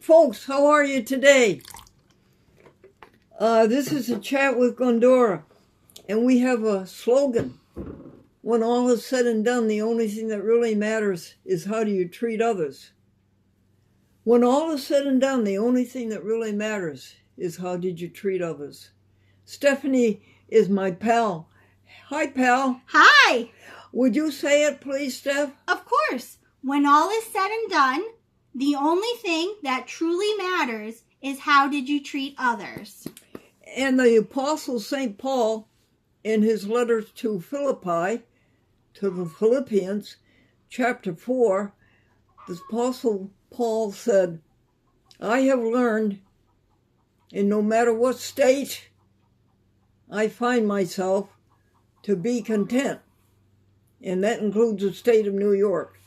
Folks, how are you today? This is a chat with Glendora, and we have a slogan. When all is said and done, the only thing that really matters is how do you treat others. When all is said and done, the only thing that really matters is how did you treat others. Stephanie is my pal. Hi, pal. Hi. Would you say it, please, Steph? Of course. When all is said and done, the only thing that truly matters is how did you treat others. And the Apostle St. Paul, in his letter to Philippi, to the Philippians, chapter 4, the Apostle Paul said, I have learned, in no matter what state I find myself, to be content. And that includes the state of New York.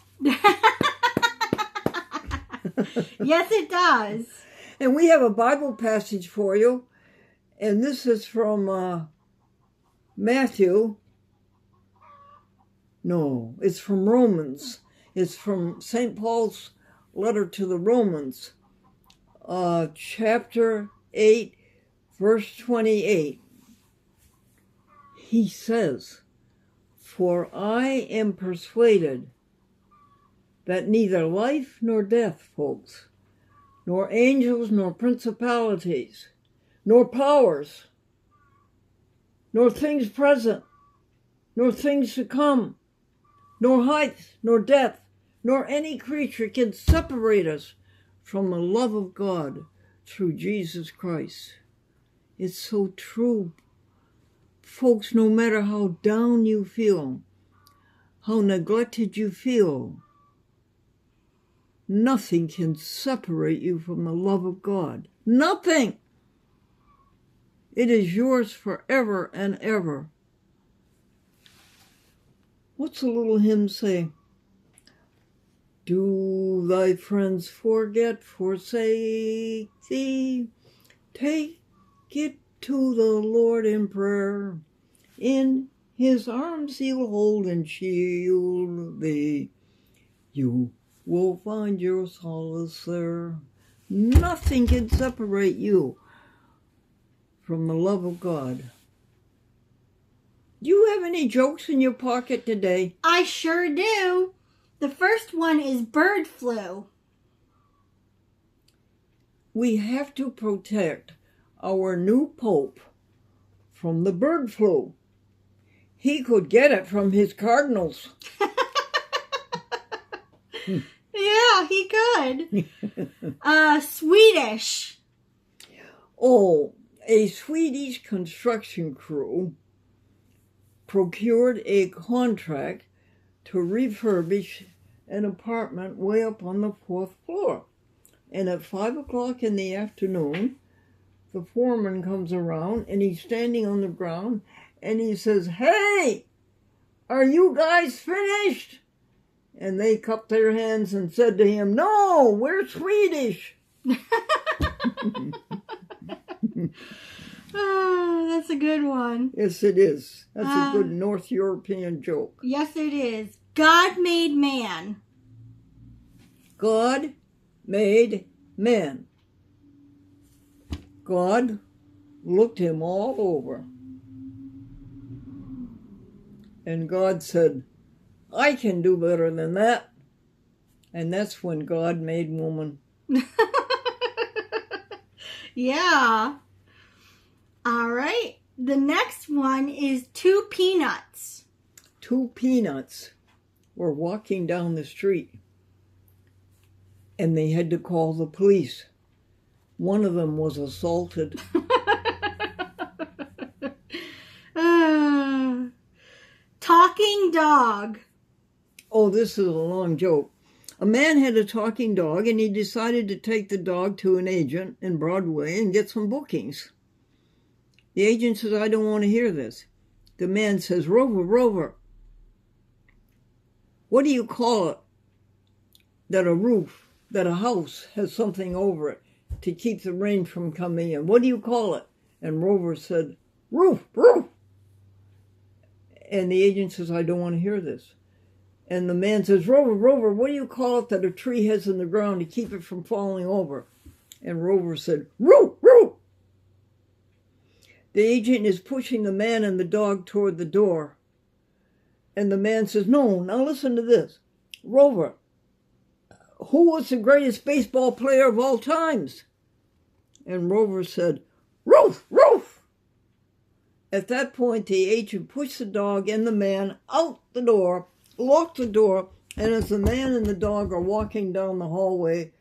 Yes, it does. And we have a Bible passage for you. And this is from Matthew. No, it's from Romans. It's from St. Paul's letter to the Romans, chapter 8, verse 28. He says, For I am persuaded that neither life nor death, folks, nor angels nor principalities, nor powers, nor things present, nor things to come, nor height, nor depth, nor any creature can separate us from the love of God through Jesus Christ. It's so true. Folks, no matter how down you feel, how neglected you feel, nothing can separate you from the love of God. Nothing. It is yours forever and ever. What's the little hymn say? Do thy friends forget, forsake thee? Take it to the Lord in prayer. In his arms he'll hold and shield thee. You will find your solace there. Nothing can separate you from the love of God. Do you have any jokes in your pocket today? I sure do. The first one is bird flu. We have to protect our new Pope from the bird flu. He could get it from his cardinals. Yeah, he could. Swedish. Oh, a Swedish construction crew procured a contract to refurbish an apartment way up on the 4th floor. And at 5 o'clock in the afternoon, the foreman comes around and he's standing on the ground and he says, Hey, are you guys finished? And they cupped their hands and said to him, No, we're Swedish. Oh, that's a good one. Yes, it is. That's a good North European joke. Yes, it is. God made man. God made man. God looked him all over. And God said, I can do better than that. And that's when God made woman. Yeah. All right. The next one is 2 peanuts. 2 peanuts were walking down the street. And they had to call the police. One of them was assaulted. Talking dog. Oh, this is a long joke. A man had a talking dog, and he decided to take the dog to an agent in Broadway and get some bookings. The agent says, I don't want to hear this. The man says, Rover, what do you call it that a house has something over it to keep the rain from coming in? What do you call it? And Rover said, roof. And the agent says, I don't want to hear this. And the man says, Rover, what do you call it that a tree has in the ground to keep it from falling over? And Rover said, "Roo, roo." The agent is pushing the man and the dog toward the door. And the man says, "No, now listen to this. Rover, who was the greatest baseball player of all times?" And Rover said, "Roof, roof." At that point, the agent pushed the dog and the man out the door, locked the door, and as the man and the dog are walking down the hallway,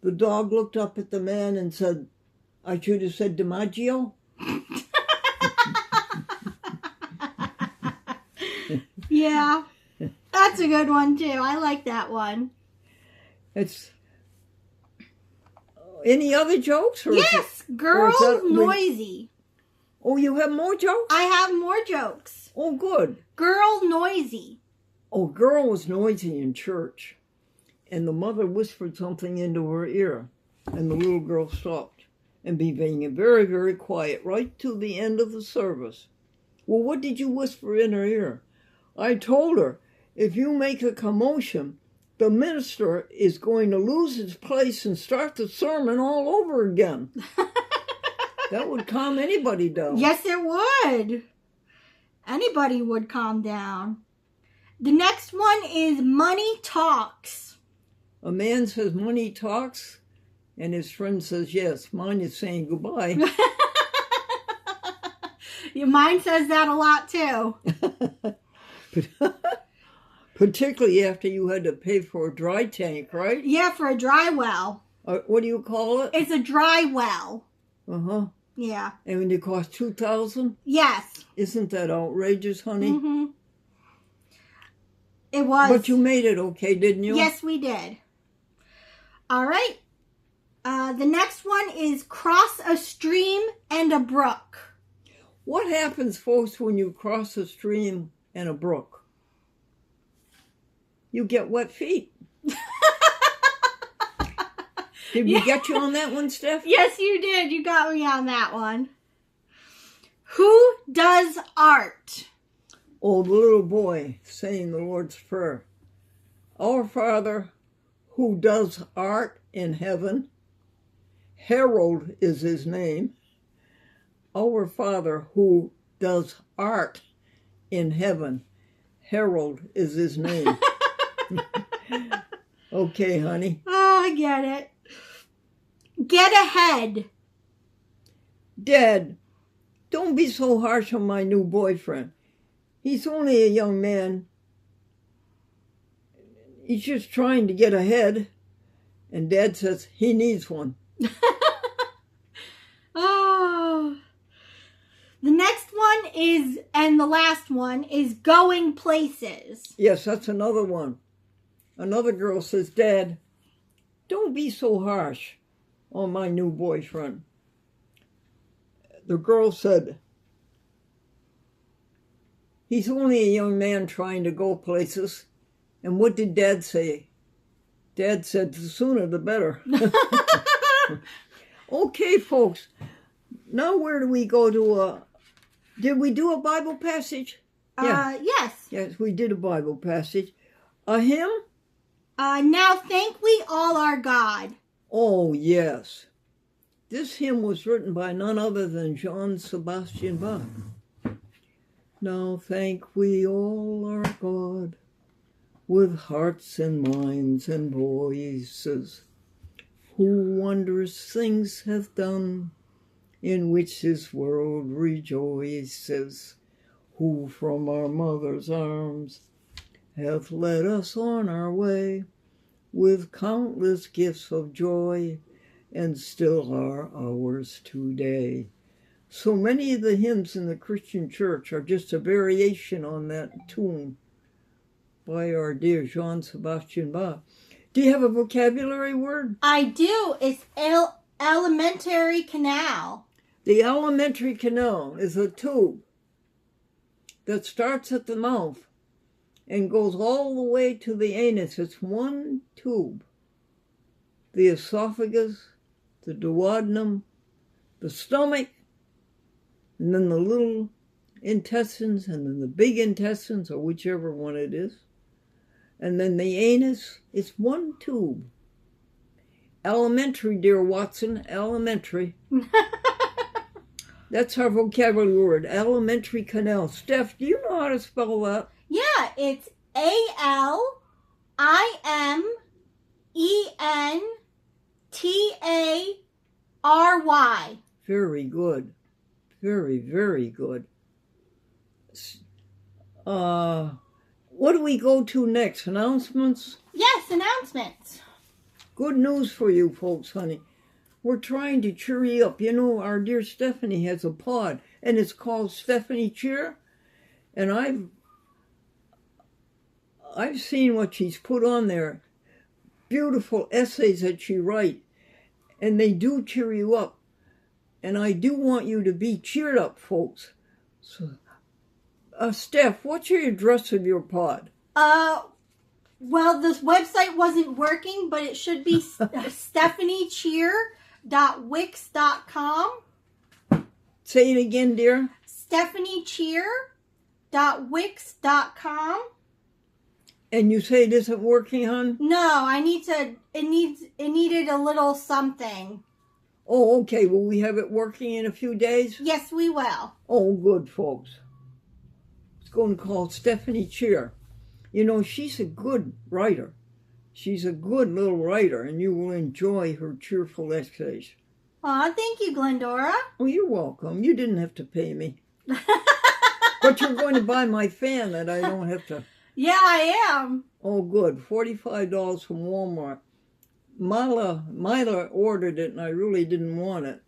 the dog looked up at the man and said, "I should have said DiMaggio." Yeah, that's a good one too. I like that one. It's any other jokes? Or Yes, girl noisy. Oh, you have more jokes? I have more jokes. Oh, good. Girl noisy. Oh, girl was noisy in church, and the mother whispered something into her ear, and the little girl stopped and being very, very quiet right to the end of the service. "Well, what did you whisper in her ear?" "I told her, if you make a commotion, the minister is going to lose his place and start the sermon all over again." That would calm anybody down. Yes, it would. Anybody would calm down. The next one is money talks. A man says money talks, and his friend says, "Yes, mine is saying goodbye." Your mind says that a lot too. Particularly after you had to pay for a dry tank, right? Yeah, for a dry well. What do you call it? It's a dry well. Uh-huh. Yeah. And when it cost $2,000? Yes. Isn't that outrageous, honey? Mm-hmm. It was. But you made it okay, didn't you? Yes, we did. All right. The next one is cross a stream and a brook. What happens, folks, when you cross a stream and a brook? You get wet feet. Did we get you on that one, Steph? Yes, you did. You got me on that one. Who does art? Oh, the little boy saying the Lord's Prayer. "Our Father, who does art in heaven," Harold is his name. "Our Father, who does art in heaven," Harold is his name. Okay, honey. Oh, I get it. Get ahead. "Dad, don't be so harsh on my new boyfriend. He's only a young man. He's just trying to get ahead." And Dad says he needs one. Oh. The next one is, and the last one, is going places. Yes, that's another one. Another girl says, "Dad, don't be so harsh on my new boyfriend." The girl said, "He's only a young man trying to go places." And what did Dad say? Dad said, "The sooner the better." Okay, folks. Now where do we go to did we do a Bible passage? Yeah. Yes. Yes, we did a Bible passage. A hymn? Now thank we all our God. Oh, yes. This hymn was written by none other than Johann Sebastian Bach. "Now thank we all our God with hearts and minds and voices, who wondrous things hath done, in which this world rejoices, who from our mother's arms hath led us on our way, with countless gifts of joy, and still are ours today." So many of the hymns in the Christian church are just a variation on that tune by our dear Johann Sebastian Bach. Do you have a vocabulary word? I do. It's alimentary canal. The alimentary canal is a tube that starts at the mouth and goes all the way to the anus. It's one tube. The esophagus, the duodenum, the stomach, and then the little intestines, and then the big intestines, or whichever one it is. And then the anus is one tube. Elementary, dear Watson, elementary. That's our vocabulary word, elementary canal. Steph, do you know how to spell that? Yeah, it's Alimentary. Very good. Very, very good. What do we go to next? Announcements? Yes, announcements. Good news for you folks, honey. We're trying to cheer you up. You know, our dear Stephanie has a pod, and it's called Stephanie Cheer. And I've seen what she's put on there. Beautiful essays that she writes, and they do cheer you up. And I do want you to be cheered up, folks. So, Steph, what's your address of your pod? Well, this website wasn't working, but it should be stephaniecheer.wix.com. Say it again, dear. stephaniecheer.wix.com. And you say it isn't working, hon? No, it needed a little something. Oh, okay. Will we have it working in a few days? Yes, we will. Oh, good, folks. It's going to call Stephanie Cheer. You know, she's a good writer. She's a good little writer, and you will enjoy her cheerful essays. Aw, thank you, Glendora. Oh, you're welcome. You didn't have to pay me. But you're going to buy my fan that I don't have to. Yeah, I am. Oh, good. $45 from Walmart. Mila ordered it, and I really didn't want it.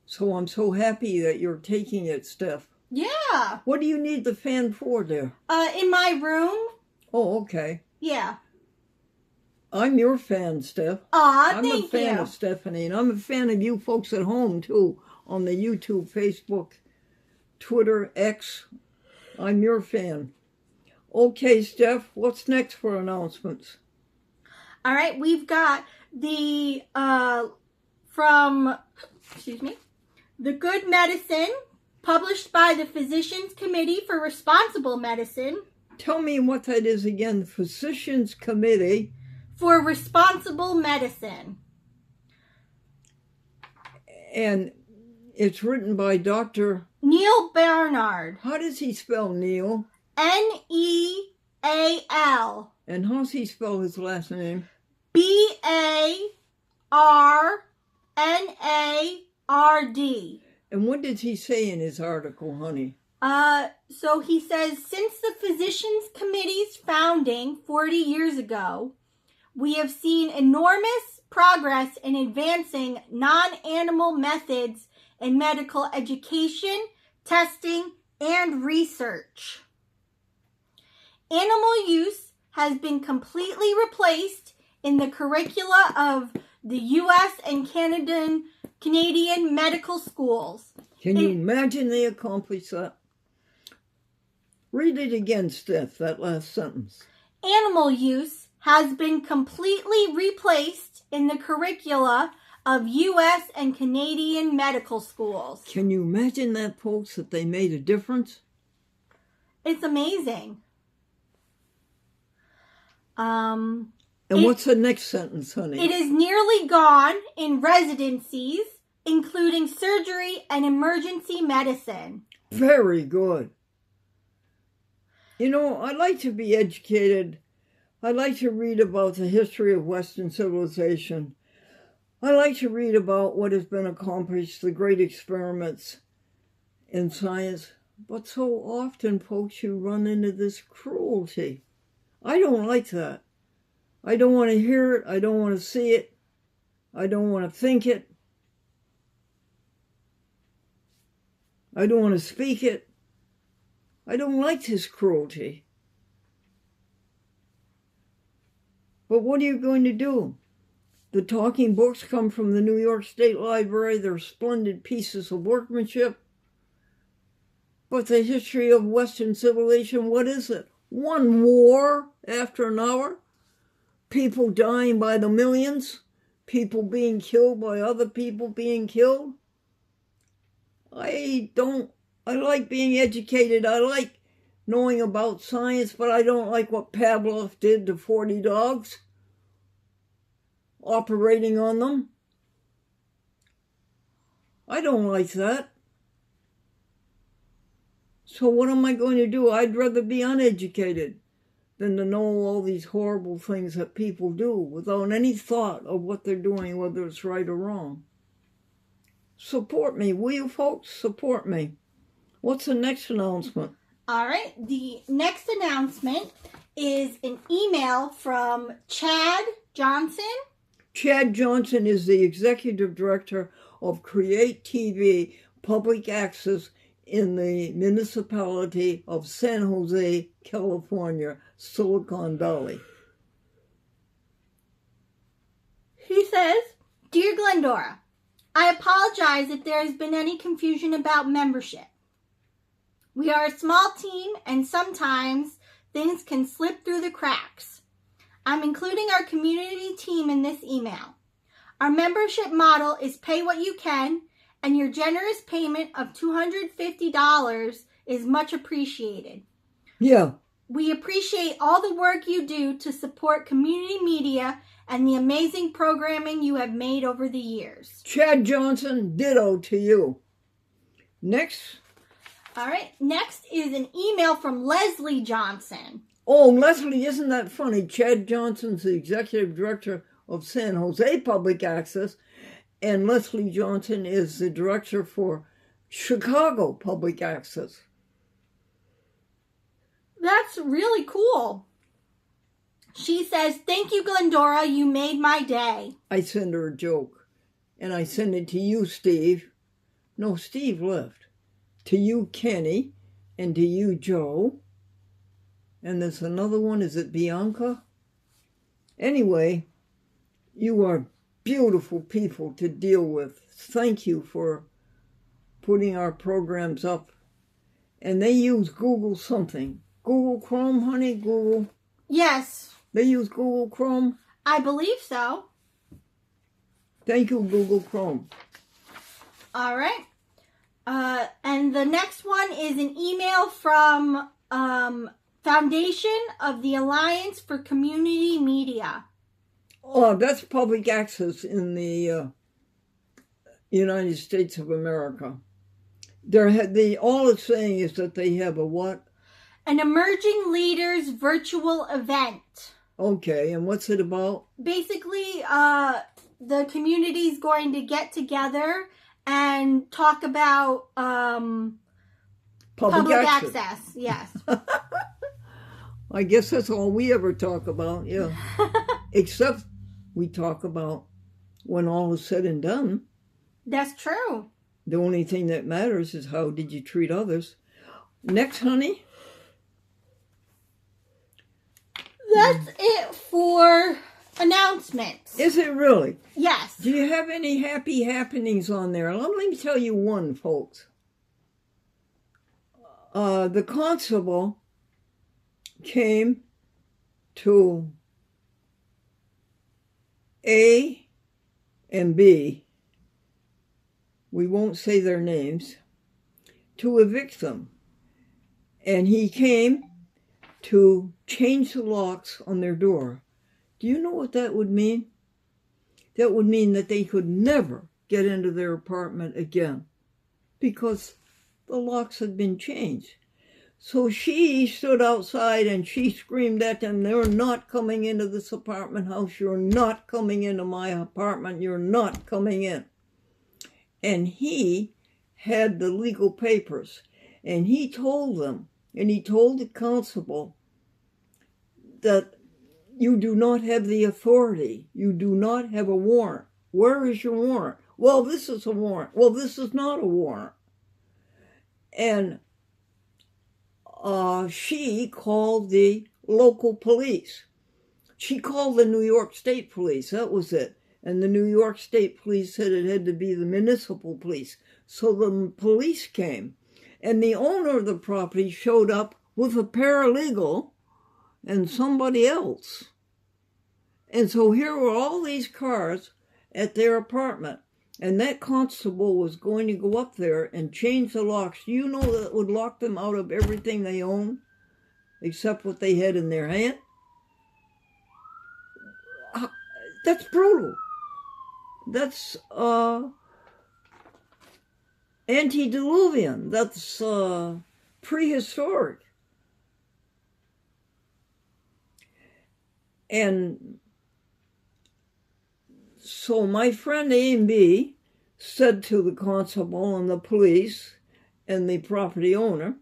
So I'm so happy that you're taking it, Steph. Yeah. What do you need the fan for, dear? In my room. Oh, okay. Yeah. I'm your fan, Steph. Aw, I'm thank a fan you. of Stephanie, and I'm a fan of you folks at home, too, on the YouTube, Facebook, Twitter, X. I'm your fan. Okay, Steph, what's next for announcements? All right, we've got the, The Good Medicine, published by the Physicians Committee for Responsible Medicine. Tell me what that is again, the Physicians Committee for Responsible Medicine. And it's written by Dr. Neal Barnard. How does he spell Neal? Neal. And how's he spell his last name? Barnard. And what did he say in his article, honey? So he says, since the Physicians Committee's founding 40 years ago, we have seen enormous progress in advancing non-animal methods in medical education, testing, and research. Animal use has been completely replaced in the curricula of the U.S. and Canadian medical schools. Can you imagine they accomplished that? Read it again, Steph, that last sentence. Animal use has been completely replaced in the curricula of U.S. and Canadian medical schools. Can you imagine that, folks, that they made a difference? It's amazing. And what's the next sentence, honey? It is nearly gone in residencies, including surgery and emergency medicine. Very good. You know, I like to be educated. I like to read about the history of Western civilization. I like to read about what has been accomplished, the great experiments in science. But so often, folks, you run into this cruelty. I don't like that. I don't want to hear it. I don't want to see it. I don't want to think it. I don't want to speak it. I don't like this cruelty. But what are you going to do? The talking books come from the New York State Library. They're splendid pieces of workmanship. But the history of Western civilization, what is it? One war after another. People dying by the millions. People being killed by other people being killed. I like being educated. I like knowing about science, but I don't like what Pavlov did to 40 dogs. operating on them. I don't like that. So what am I going to do? I'd rather be uneducated than to know all these horrible things that people do without any thought of what they're doing, whether it's right or wrong. Support me, will you folks? Support me. What's the next announcement? All right. The next announcement is an email from Chad Johnson. Chad Johnson is the executive director of Create TV Public Access in the municipality of San Jose, California, Silicon Valley. He says, Dear Glendora, I apologize if there has been any confusion about membership. We are a small team and sometimes things can slip through the cracks. I'm including our community team in this email. Our membership model is pay what you can, and your generous payment of $250 is much appreciated. Yeah. We appreciate all the work you do to support community media and the amazing programming you have made over the years. Chad Johnson, ditto to you. Next. All right. Next is an email from Leslie Johnson. Oh, Leslie, isn't that funny? Chad Johnson's the executive director of San Jose Public Access, and Leslie Johnson is the director for Chicago Public Access. That's really cool. She says, thank you, Glendora. You made my day. I send her a joke, and I send it to you, Steve. No, Steve left. To you, Kenny, and to you, Joe. And there's another one. Is it Bianca? Anyway, you are beautiful people to deal with. Thank you for putting our programs up. And they use Google something. Google Chrome, honey? Google? Yes. They use Google Chrome? I believe so. Thank you, Google Chrome. All right. And the next one is an email from Foundation of the Alliance for Community Media. Oh, that's public access in the United States of America. All it's saying is that they have a what? An Emerging Leaders virtual event. Okay, and what's it about? Basically, the community's going to get together and talk about public access. Yes. I guess that's all we ever talk about, yeah. Except we talk about when all is said and done. That's true. The only thing that matters is how did you treat others. Next, honey. That's it for announcements. Is it really? Yes. Do you have any happy happenings on there? Let me tell you one, folks. The constable came to A and B, we won't say their names, to evict them. And he came to change the locks on their door. Do you know what that would mean? That would mean that they could never get into their apartment again because the locks had been changed. So she stood outside and she screamed at them, "You're not coming into this apartment house. You're not coming into my apartment. You're not coming in." And he had the legal papers. And he told them, and he told the constable that you do not have the authority. You do not have a warrant. Where is your warrant? Well, this is a warrant. Well, this is not a warrant. And she called the local police. She called the New York State Police. That was it. And the New York State Police said it had to be the municipal police. So the police came. And the owner of the property showed up with a paralegal and somebody else. And so here were all these cars at their apartment. And that constable was going to go up there and change the locks. Do you know that would lock them out of everything they own, except what they had in their hand? That's brutal. That's antediluvian. That's prehistoric. And so my friend A and B said to the constable and the police and the property owner,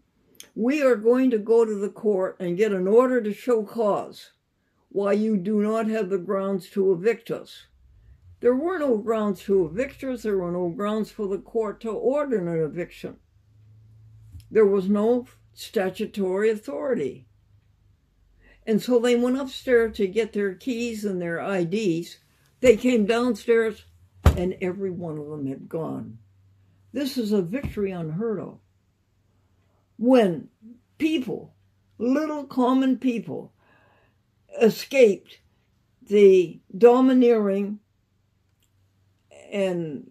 we are going to go to the court and get an order to show cause why you do not have the grounds to evict us. There were no grounds to evict us. There were no grounds for the court to order an eviction. There was no statutory authority. And so they went upstairs to get their keys and their IDs. They came downstairs and every one of them had gone. This is a victory unheard of. When people, little common people, escaped the domineering and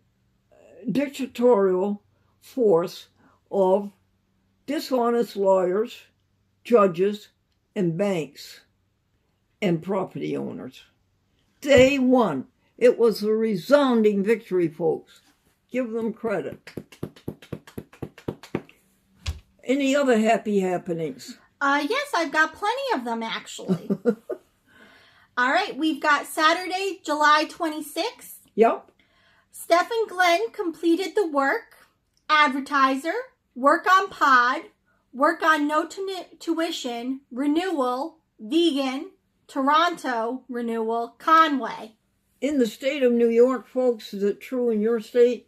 dictatorial force of dishonest lawyers, judges, and banks and property owners. Day one. It was a resounding victory, folks. Give them credit. Any other happy happenings? Yes, I've got plenty of them, actually. All right, we've got Saturday, July 26th. Yep. Steph and Glenn completed the work, advertiser, work on pod, work on no tuition, renewal, vegan, Toronto, renewal, Conway. In the state of New York, folks, is it true in your state?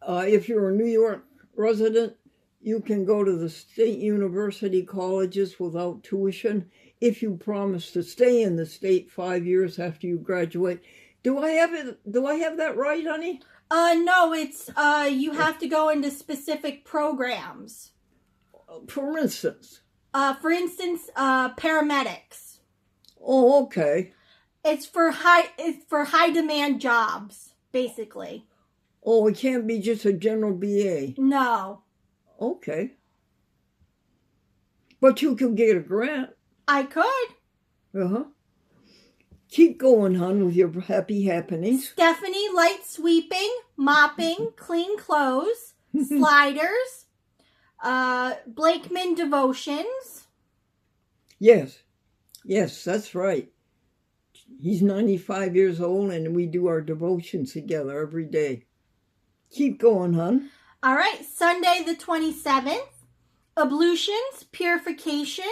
If you're a New York resident, you can go to the state university colleges without tuition if you promise to stay in the state 5 years after you graduate. Do I have that right, honey? No, it's you have to go into specific programs. For instance? Paramedics. Oh, okay. It's for high demand jobs, basically. Oh, it can't be just a general BA. No. Okay. But you could get a grant. I could. Uh-huh. Keep going, hon, with your happy happenings. Stephanie, light sweeping, mopping, clean clothes, sliders, Blakeman devotions. Yes. Yes, that's right. He's 95 years old and we do our devotions together every day. Keep going, hon. All right, Sunday the 27th, ablutions, purification,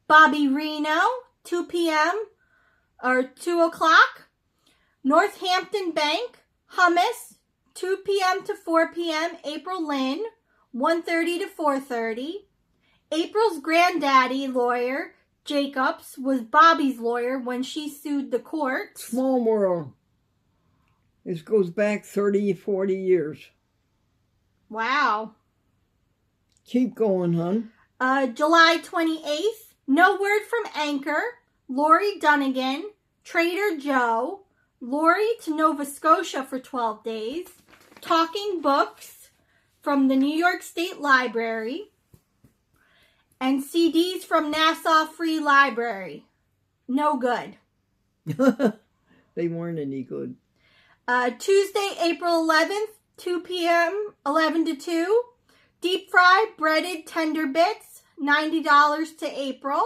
Bobby Reno, 2 p.m. or 2 o'clock. Northampton Bank, hummus, 2 p.m. to 4 p.m. April Lynn, 1:30 to 4:30. April's granddaddy lawyer, Jacobs, was Bobby's lawyer when she sued the court. Small world. This goes back 30, 40 years. Wow. Keep going, hon. July 28th, no word from Anchor, Lori Dunnigan, Trader Joe, Lori to Nova Scotia for 12 days, Talking Books from the New York State Library, and CDs from Nassau Free Library. No good. They weren't any good. Tuesday, April 11th, 2 p.m., 11 to 2. Deep fried breaded tender bits, $90 to April.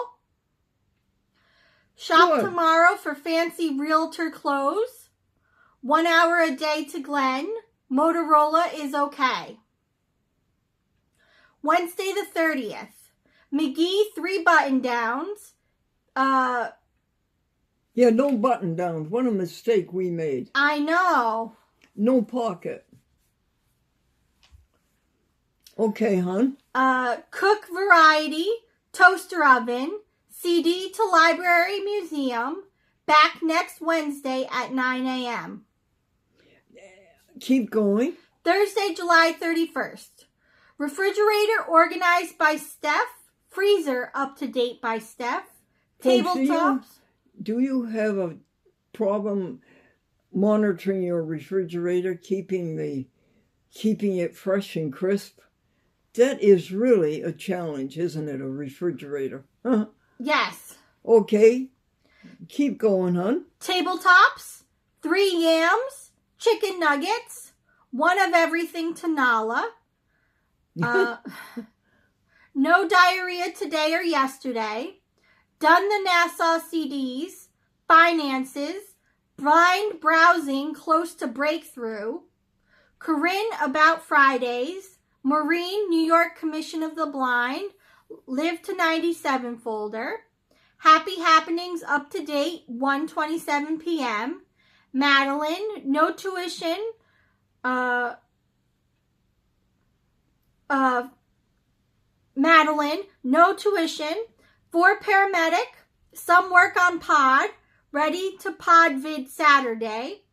Shop Good. tomorrow for fancy realtor clothes. 1 hour a day to Glenn. Motorola is okay. Wednesday the 30th. McGee 3 button downs. Yeah, no button downs. What a mistake we made. I know. No pocket. Okay, hon. Cook variety, toaster oven, CD to library museum, back next Wednesday at 9 a.m. Keep going. Thursday, July 31st. Refrigerator organized by Steph, freezer up to date by Steph, tabletops. Do you have a problem monitoring your refrigerator, keeping it fresh and crisp? That is really a challenge, isn't it, a refrigerator? Huh? Yes. Okay. Keep going, hon. Tabletops, 3 yams, chicken nuggets, 1 of everything to Nala. No diarrhea today or yesterday. Done the Nassau CDs. Finances. Blind browsing close to breakthrough. Corinne about Fridays. Maureen, New York Commission of the Blind. Live to 97 folder. Happy Happenings up to date, 1:27 p.m. Madeline, no tuition. Madeline, no tuition. For paramedic, some work on pod. Ready to pod vid Saturday.